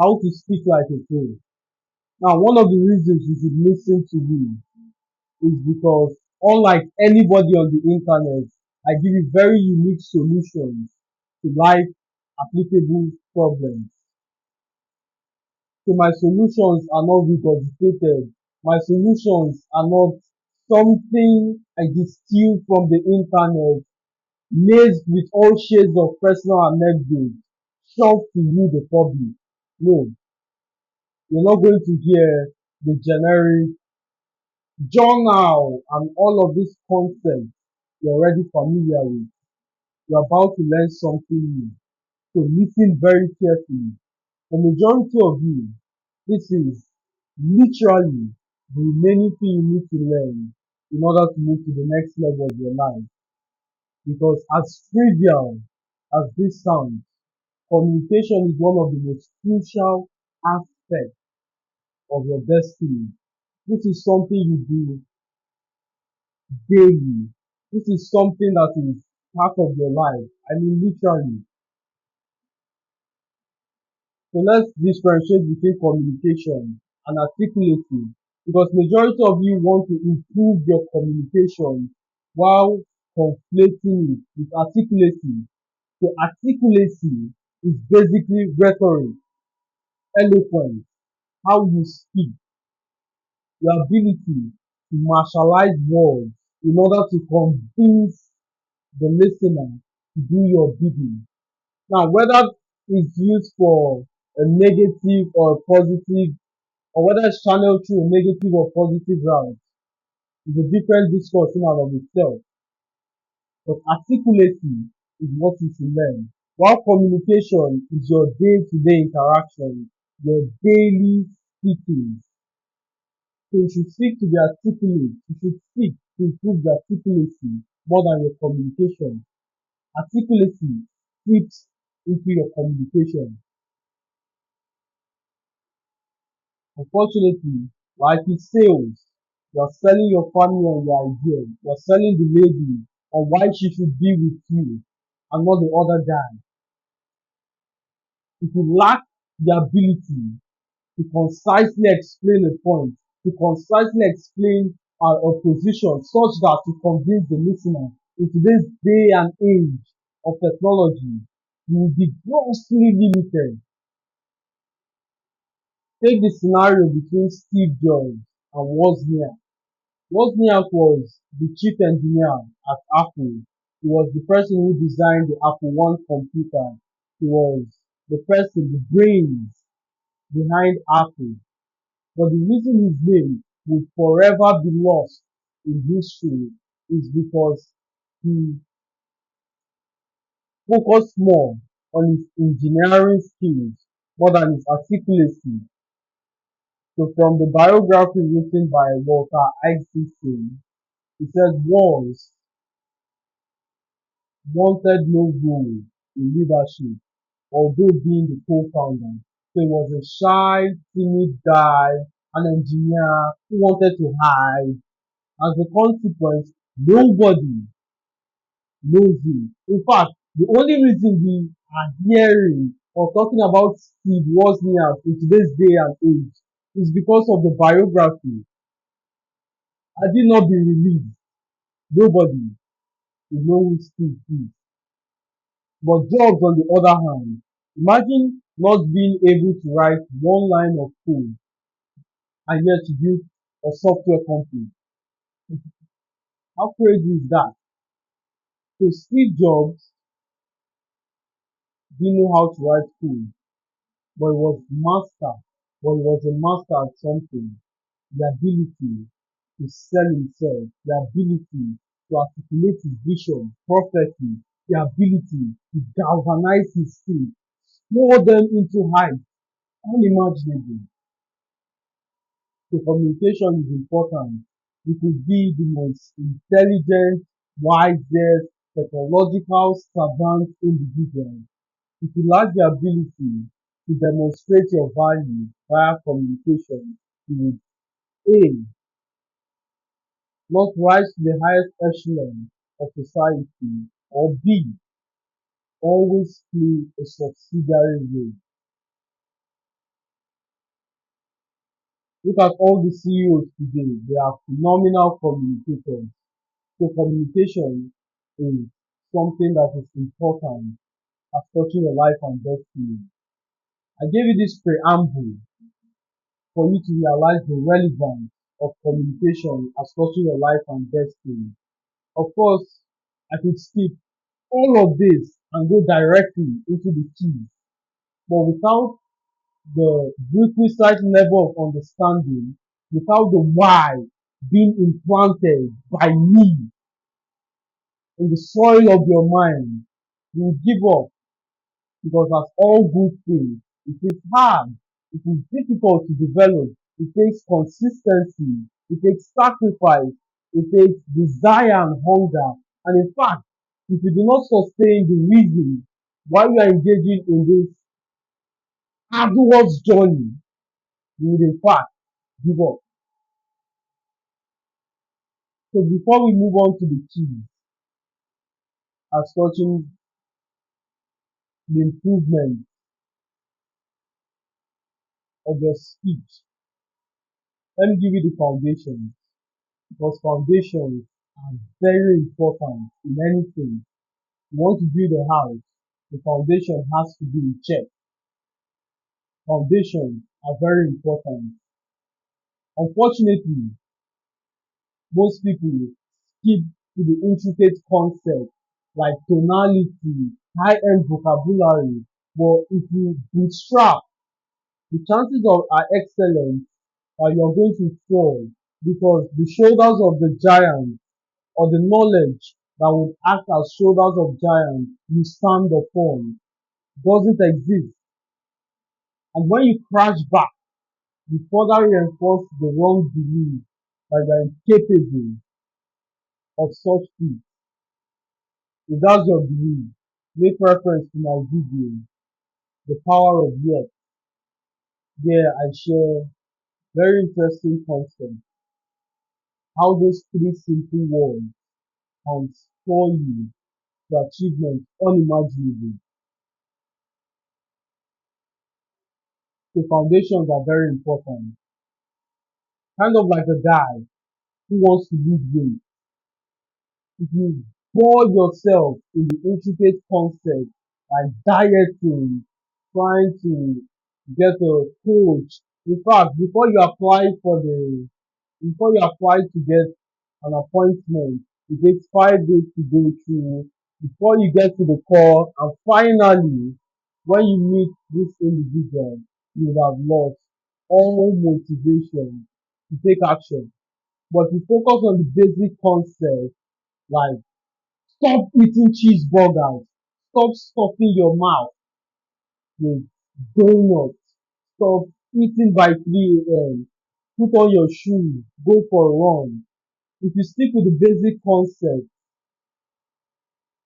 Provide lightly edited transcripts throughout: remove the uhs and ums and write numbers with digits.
How to speak like a pro. Now, one of the reasons you should listen to me is because, unlike anybody on the internet, I give you very unique solutions to life applicable problems. So my solutions are not regurgitated. My solutions are not something I distill from the internet, laced with all shades of personal anecdotes, shoved to you, the public. No, you're not going to hear the generic journal and all of these concepts you're already familiar with. You're about to learn something new. So listen very carefully. The majority of you, this is literally the remaining thing you need to learn in order to move to the next level of your life. Because as trivial as this sounds, communication is one of the most crucial aspects of your destiny. This is something you do daily. This is something that is part of your life. I mean, literally. So let's differentiate between communication and articulating, because majority of you want to improve your communication while conflating it with articulating. So articulacy is basically rhetoric, eloquence, how you speak, your ability to marshalize words in order to convince the listener to do your bidding. Now, whether it's used for a negative or a positive, or whether it's channeled through a negative or positive route, is a different discourse in and of itself. But articulating is what you should learn. While communication is your day-to-day interaction, your daily speaking. So you should seek to be articulate. You should seek to improve your articulacy more than your communication. Articulacy fits into your communication. Unfortunately, life is sales. You're selling your family on your idea. You're selling the lady on why she should be with you and not the other guy. If you lack the ability to concisely explain a point, to concisely explain a position such that to convince the listener in today's day and age of technology, you will be grossly limited. Take the scenario between Steve Jobs and Wozniak. Wozniak was the chief engineer at Apple. He was the person who designed the Apple One computer. He was the person, the brains behind Apple. But the reason his name will forever be lost in history is because he focused more on his engineering skills more than his articulacy. So from the biography written by Walter Isaacson, he said Walls wanted no role in leadership, although being the co-founder. So he was a shy, timid guy, an engineer who wanted to hide. As a consequence, nobody knows him. In fact, the only reason we are hearing or talking about Steve Wozniak in today's day and age is because of the biography. Had it not been released, nobody will know who Steve is. But Jobs, on the other hand, imagine not being able to write one line of code and yet to build a software company. How crazy is that? So Steve Jobs didn't know how to write code, but he was master, but he was a master at something. The ability to sell himself, the ability to articulate his vision perfectly, the ability to galvanize his team, pour them into heights unimaginable. So communication is important. You could be the most intelligent, wisest, technological savant individual. If you lack the ability to demonstrate your value via communication, you would A, not rise to the highest echelon of society, or B, always play a subsidiary role. Look at all the CEOs today. They are phenomenal communicators. So communication is something that is important as touching your life and destiny. I gave you this preamble for you to realize the relevance of communication as touching your life and destiny. Of course, I could skip all of this and go directly into the keys, but without the requisite level of understanding, without the why being implanted by me in the soil of your mind, you will give up, because as all good things, it is hard, it is difficult to develop, it takes consistency, it takes sacrifice, it takes desire and hunger. And in fact, if you do not sustain the reason why you are engaging in this arduous journey, you will in fact give up. So before we move on to the keys as touching the improvement of your speech, let me give you the foundation, because foundations are very important in anything. You want to build a house, the foundation has to be in check. Foundations are very important. Unfortunately, most people skip to the intricate concepts like tonality, high-end vocabulary, but if you bootstrap, the chances of are excellent that you're going to fall, because the shoulders of the giant, or the knowledge that would act as shoulders of giants you stand upon, doesn't exist. And when you crash back, you further reinforce the wrong belief that you are incapable of such feat. If that's your belief, make reference to my video, The Power of Yes. There I share very interesting concepts, how those three simple words can spur you to achievements unimaginable. The foundations are very important. Kind of like a guy who wants to lose weight. If you bore yourself in the intricate concept like dieting, trying to get a coach, in fact, before you apply to get an appointment, it takes 5 days to go through before you get to the call, and finally, when you meet this individual, you would have lost all motivation to take action. But you focus on the basic concept like stop eating cheeseburgers, stop stuffing your mouth with donuts, stop eating by 3 a.m., put on your shoes, go for a run. If you stick with the basic concept,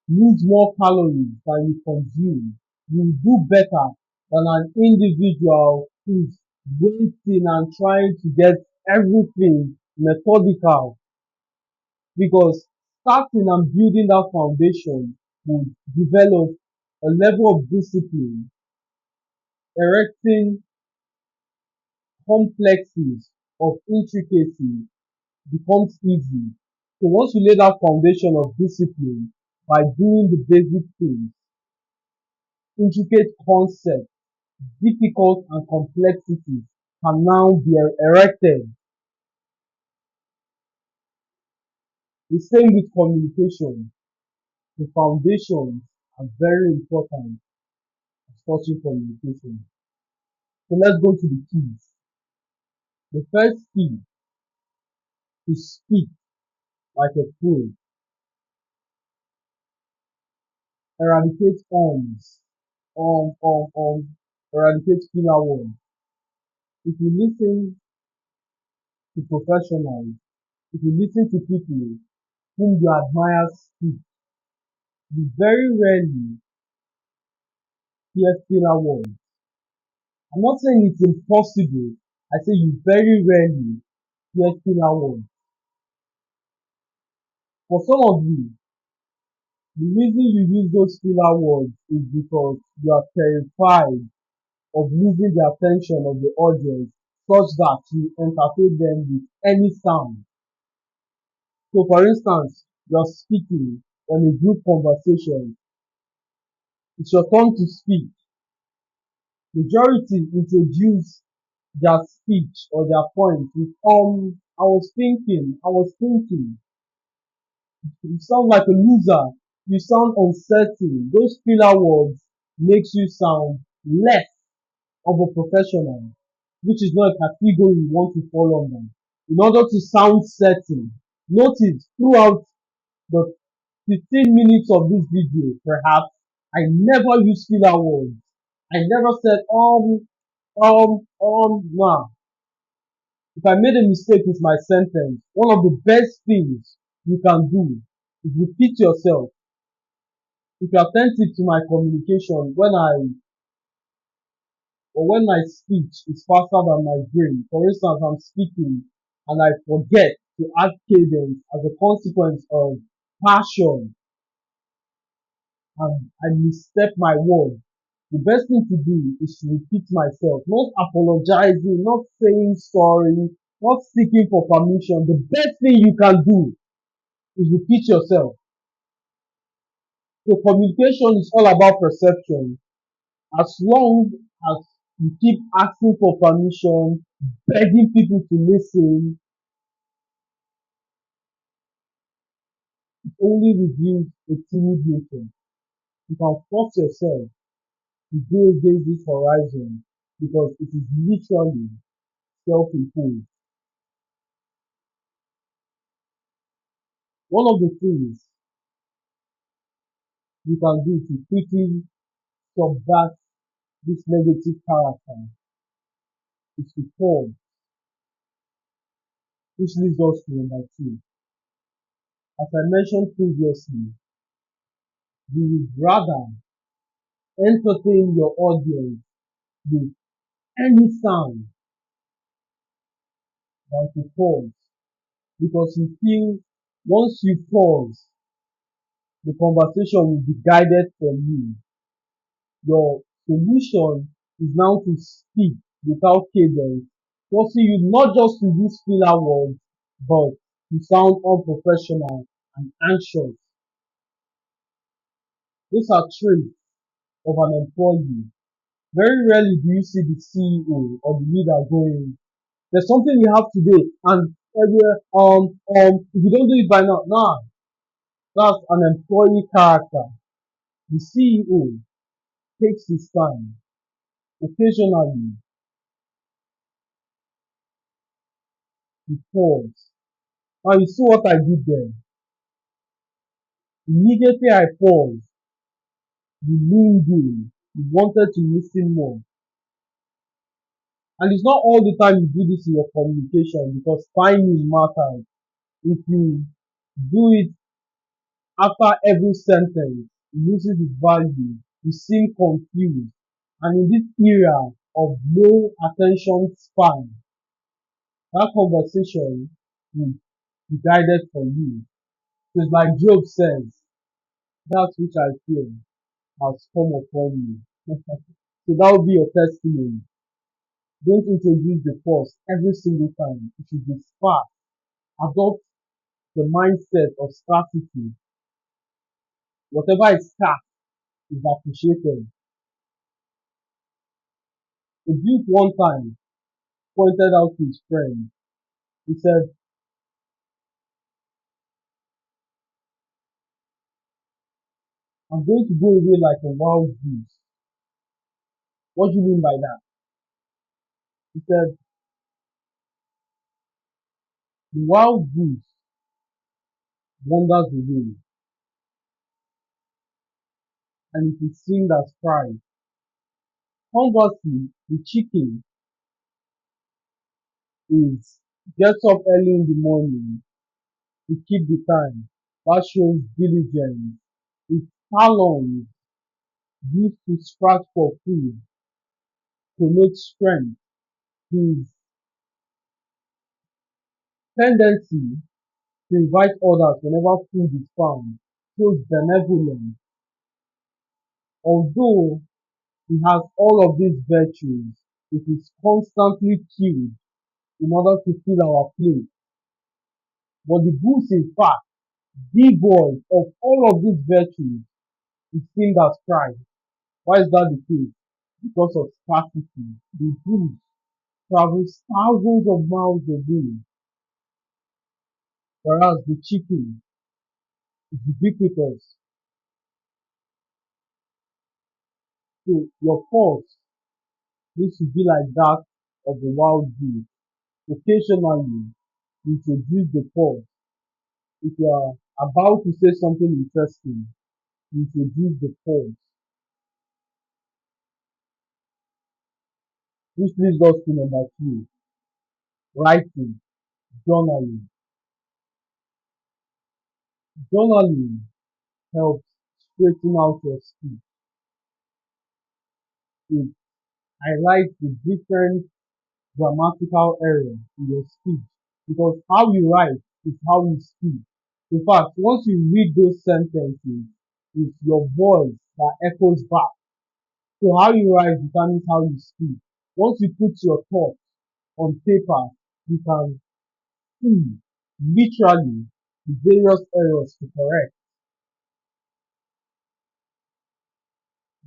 lose more calories than you consume, you will do better than an individual who's waiting and trying to get everything methodical, because starting and building that foundation will develop a level of discipline. Erecting complexes of intricacy becomes easy. So once you lay that foundation of discipline by doing the basic things, intricate concepts, difficult and complexities can now be erected. The same with communication. The foundations are very important as touching communication. So let's go to the keys. The first key is speak like a pro. Eradicate eradicate filler words. If you listen to professionals, if you listen to people whom you admire speak, you very rarely hear filler words. I'm not saying it's impossible. I say you very rarely hear filler words. For some of you, the reason you use those filler words is because you are terrified of losing the attention of the audience such that you entertain them with any sound. So for instance, you're speaking on a group conversation, it's your turn to speak. Majority introduce their speech or their point with I was thinking. You sound like a loser, you sound uncertain. Those filler words makes you sound less of a professional, which is not a category you want to fall under. In order to sound certain, notice throughout the 15 minutes of this video, perhaps, I never use filler words. I never said, nah. If I made a mistake with my sentence, one of the best things you can do is repeat yourself. If you're attentive to my communication, when my speech is faster than my brain, for instance, I'm speaking and I forget to add cadence as a consequence of passion and I misstep my word, the best thing to do is to repeat myself, not apologizing, not saying sorry, not seeking for permission. The best thing you can do is repeat yourself. So communication is all about perception. As long as you keep asking for permission, begging people to listen, it only reveals a timid nature. You can force yourself to go against this horizon because it is literally self-imposed. One of the things you can do to quickly combat this negative character is to pause, which leads us to number two. As I mentioned previously, you would rather entertain your audience with any sound than to pause because you feel once you pause, the conversation will be guided from you. Your solution is now to speak without cadence, forcing you not just to use filler words, but to sound unprofessional and anxious. These are traits of an employee. Very rarely do you see the CEO or the leader going, there's something we have today, and if you don't do it by now, nah, that's an employee character. The CEO takes his time. Occasionally, he pause. Now you see what I did there. Immediately I paused, you leaned in, you wanted to listen more. And it's not all the time you do this in your communication because timing matters. If you do it after every sentence, it loses its value. You seem confused. And in this era of low attention span, that conversation will be guided for you. Because like Job says, that which I fear has come upon me. So that will be your testimony. Don't introduce the force every single time. It should be sparse. Adopt the mindset of scarcity. Whatever is scarce is appreciated. A duke one time pointed out to his friend. He said, I'm going to go away like a wild goose. What do you mean by that? He said, the wild goose wanders away and it is seen as pride. Conversely, the chicken is gets up early in the morning to keep the time. That shows diligence. Its talons used to scratch for food connote strength. His tendency to invite others whenever food is found shows benevolence. Although he has all of these virtues, it is constantly killed in order to fill our plate. But the goose, in fact, devoid of all of these virtues, is seen as pride. Why is that the case? Because of scarcity. The goose travels thousands of miles a day, whereas the chicken is ubiquitous. So your pulse needs to be like that of the wild goose. Occasionally, introduce the pulse. If you are about to say something interesting, introduce the pulse, which leads us to number two, writing, journaling. Journaling helps straighten out your speech. It highlights the different grammatical errors in your speech because how you write is how you speak. In fact, once you read those sentences, it's your voice that echoes back. So how you write determines how you speak. Once you put your thoughts on paper, you can see literally the various errors to correct.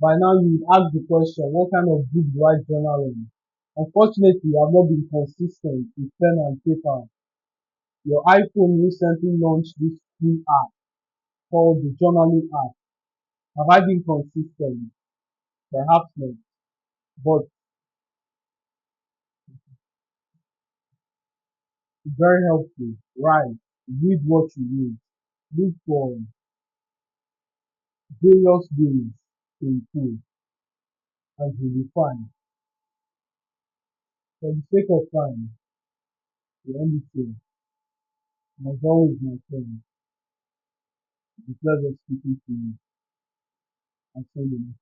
By now you would ask the question, what kind of book do I journal in? Unfortunately, I've not been consistent with pen and paper. Your iPhone recently launched this cool app called the journaling app. Have I been consistent? Perhaps not. But it's very helpful. Write, read what you read. Look for various ways to improve and you'll be fine. For the sake of time, we end it here. And as always, my friend, it's a pleasure speaking to you and sending